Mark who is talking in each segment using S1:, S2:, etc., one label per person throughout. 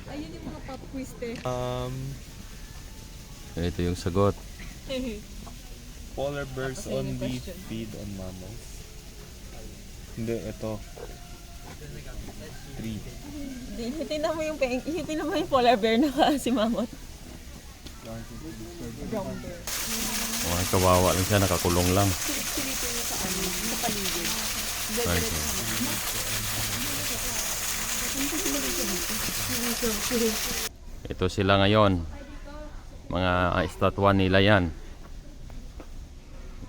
S1: Ayun yung mga pop quiz eh.
S2: Ito yung sagot.
S3: Polar bears only feed on mammals. Hindi, ito. 3.
S1: Hitin mo yung polar bear na si Mamot. Brown bear.
S2: Oh, kawawa lang siya, nakakulong lang.
S1: Silipin mo sa paligid.
S2: Ito sila ngayon. Mga estatwa nila yan.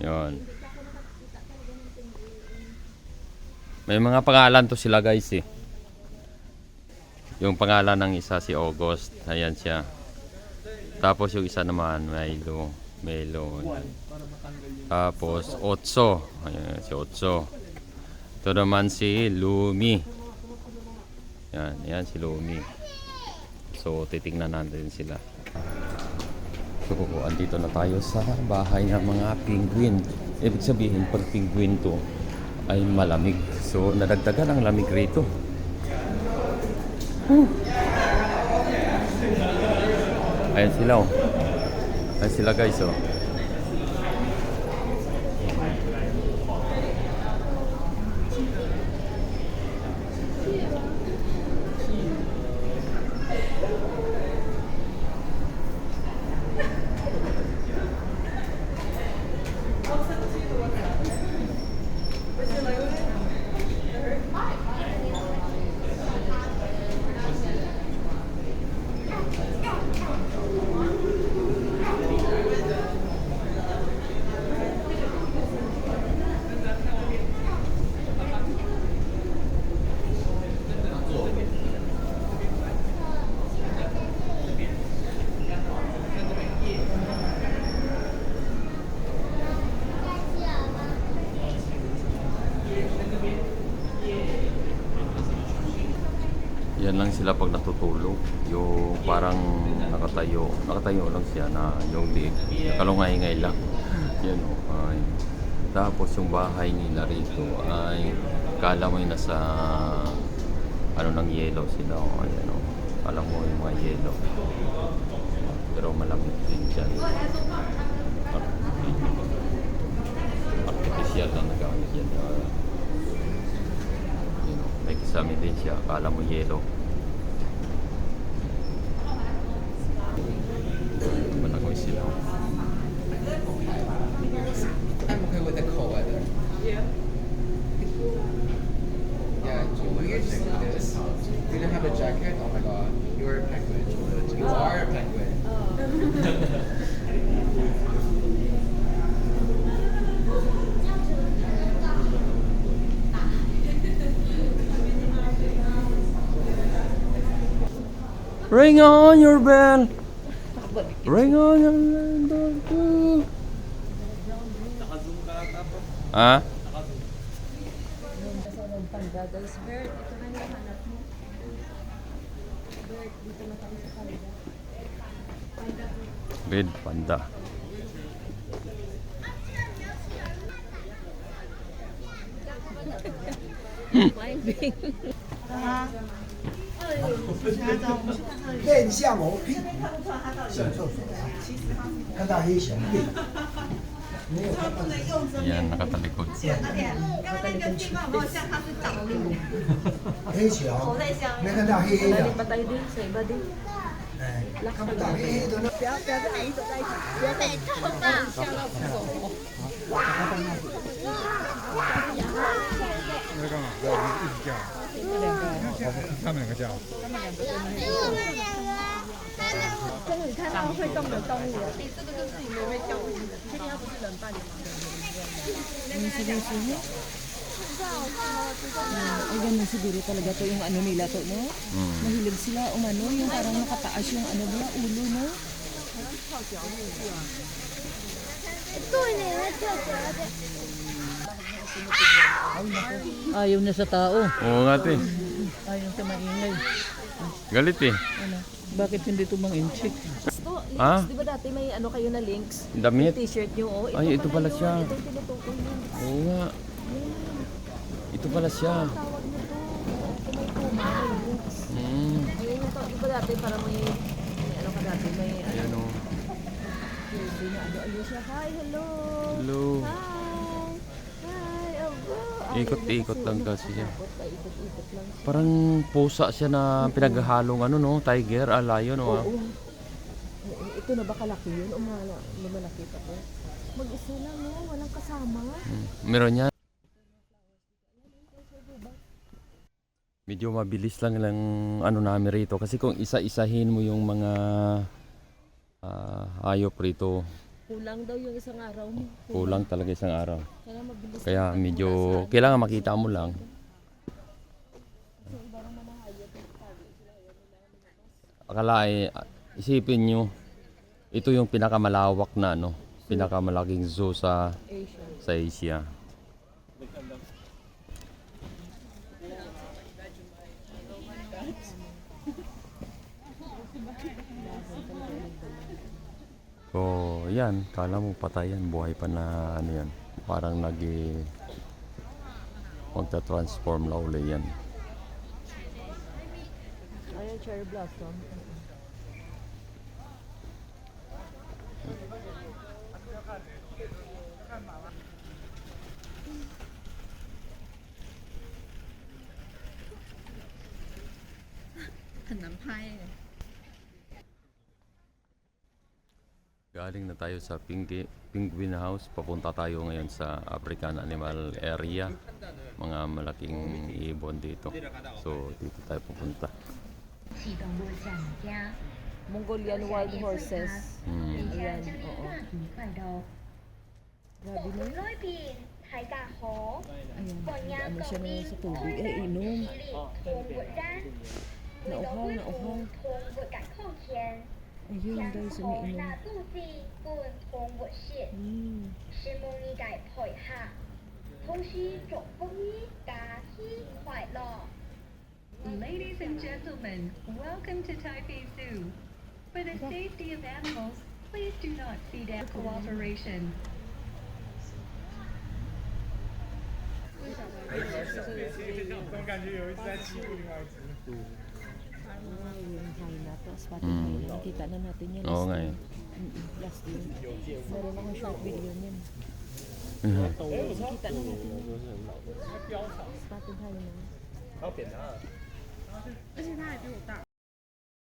S2: Yon. May mga pangalan to sila guys eh. Yung pangalan ng isa si August. Ayan siya. Tapos yung isa naman Milo. Ayan. Tapos Otso. Ayan si Otso. Ito naman si Lumi. Yan si Lumi. So titingnan natin sila. So andito na tayo sa bahay ng mga penguin. Ibig sabihin pag penguin to ay malamig. So nadagdagan ang lamig rito. Ayan sila oh. Ayan sila guys oh. Yan lang sila pag natutulog. Yung parang nakatayo lang siya na yung liig. Nakalungay-ngay lang. Yan o. Tapos yung bahay nila rito ay kala mo yung nasa ano ng yelo sila o. Ayan o. Kala mo yung mga yelo. Pero malamig din dyan. Artificial lang nagamit yan. May kisame din siya. Kala mo yelo. Managaw sila.
S4: I'm okay with the cold weather.
S1: Yeah.
S4: Yeah, Julie, you're just like this. You don't have a jacket? Oh my god. You're a penguin. You are a penguin.
S2: Ring on your bell. Ring on your bell. Ah?
S1: Guys, Bert, ito na yung hanap mo. Bert, dito na tayo sa panda.
S2: Red panda.
S1: Climbing.
S5: 面向我屁股上厕所，看到黑熊屁，没有看到你。
S2: Yan, nakatalikod.
S5: 黑熊，没看到黑黑的，
S1: Patay din sa iba din.
S5: 哎，看不到黑黑的呢。
S6: 那干嘛？在一起叫。他们两个叫。
S1: 终于看到会动的动物了。这个就是你们会动物的，确定它不是人扮的吗？Ay,
S7: ganun siguro talaga to yung ano nila to, no? Mahilig sila umano, yung parang nakataas yung ano ba, ulo, no?
S8: 对呢，那跳起来的。
S7: Ayaw na sa tao.
S2: Oo nga te.
S7: Ayaw sa maingay.
S2: Galit eh.
S7: Ano? Bakit hindi tumang-inchik?
S1: Gusto, links.
S2: Ah?
S1: Di ba dati may ano kayo na links?
S2: Damit.
S1: T-shirt nyo, oh.
S2: Ay, ito pala
S1: yun.
S2: siya.
S1: Ito yung tinutukoy links.
S2: Oo nga. Ito pala siya.
S1: Tawag na to. Ito may puma, may links.
S2: Hmm.
S1: Ayun yung di ba dati para may ano ka dati, may ano.
S2: Ayan o.
S1: Hindi na ano, ayun siya. Hi, hello.
S2: Hello.
S1: Hi. Hi, abo.
S2: Ikot-ikot lang kasi siya.
S1: Ikot-ikot lang siya.
S2: Parang pusa siya na pinaghahalong ano no, tiger, lion o.
S1: Oo. Ito na ba kalaki yun? O lumalaki pa po? Mag-isa lang, no? Walang kasama.
S2: Meron yan. Medyo mabilis lang ano namin rito kasi kung isa-isahin mo yung mga hayop rito,
S1: Kulang daw yung isang araw mo.
S2: kulang talaga isang araw.
S1: Kaya mabilis.
S2: Kaya medyo kailangan makita mo lang. Akala isipin nyo, ito yung pinakamalawak na ano, pinakamalaking zoo sa Asia. So, yan, kala mo patay yan, buhay pa na ano yan. Parang magta-transform na uli yan.
S1: Ayan, cherry blossom.
S2: Galing na tayo sa Penguin House. Papunta tayo ngayon sa African Animal Area. Mga malaking ibon dito. So, dito tayo pupunta.
S1: Mongolian wild horses. Ayan, oo. Grabe na yun. Ayan, ano siya na sa tubig. Ay, inom. Nauhaw. Ayun, guys, umiinom.
S8: Ladies and gentlemen, welcome to Taipei Zoo. For the safety of animals, please do not feed out cooperation.
S1: Yung China, tapos pati China. Nakita na natin yan.
S2: Oo nga eh.
S1: Last year. Meron akong short video niyan. Nakita na natin yan. Pati China.